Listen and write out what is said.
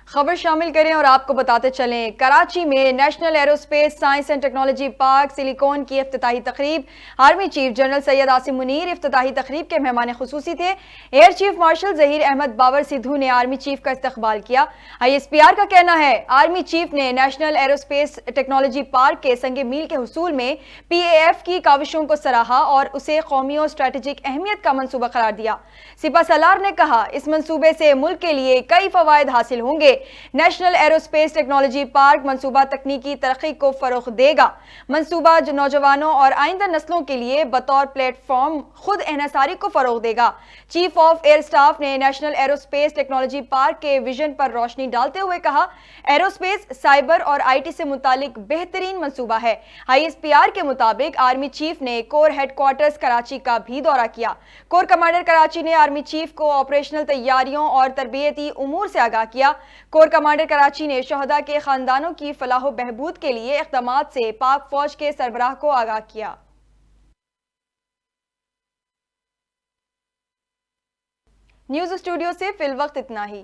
خبر شامل کریں اور آپ کو بتاتے چلیں، کراچی میں national aerospace science and technology park silicon کی افتتاحی تقریب۔ Army chief general Syed Asim Munir افتتاحی تقریب کے مہمان خصوصی تھے۔ Air chief marshal Zaheer Ahmed Babar Sidhu نے آرمی چیف کا استقبال کیا۔ ISPR کا کہنا ہے آرمی چیف نے نیشنل ایروسپیس ٹیکنالوجی پارک کے سنگ میل کے حصول میں PAF کی کاوشوں کو سراہا اور اسے قومی اور اسٹریٹجک اہمیت کا منصوبہ قرار دیا۔ سپہ سالار نے کہا اس منصوبے سے ملک کے لیے کئی فوائد حاصل ہوں گے۔ نیشنل ایروسپیس ٹیکنالوجی پارک منصوبہ تکنیکی ترقی کو فروغ دے گا۔ منصوبہ نوجوانوں اور آئندہ نسلوں کے لیے بطور پلیٹ فارم خود انحصاری کو فروغ دے گا۔ چیف آف ایئر سٹاف نے نیشنل ایروسپیس ٹیکنالوجی پارک کے ویژن پر روشنی ڈالتے ہوئے کہا ایروسپیس، سائبر اور IT سے متعلق بہترین منصوبہ ہے۔ ISPR کے مطابق آرمی چیف نے کور ہیڈ کوارٹرز کراچی کا بھی دورہ کیا۔ کور کمانڈر کراچی نے آرمی چیف کو آپریشنل تیاریوں اور تربیتی امور سے آگاہ کیا۔ کور کمانڈر کراچی نے شہداء کے خاندانوں کی فلاح و بہبود کے لیے اقدامات سے پاک فوج کے سربراہ کو آگاہ کیا۔ نیوز اسٹوڈیو سے فی الوقت اتنا ہی۔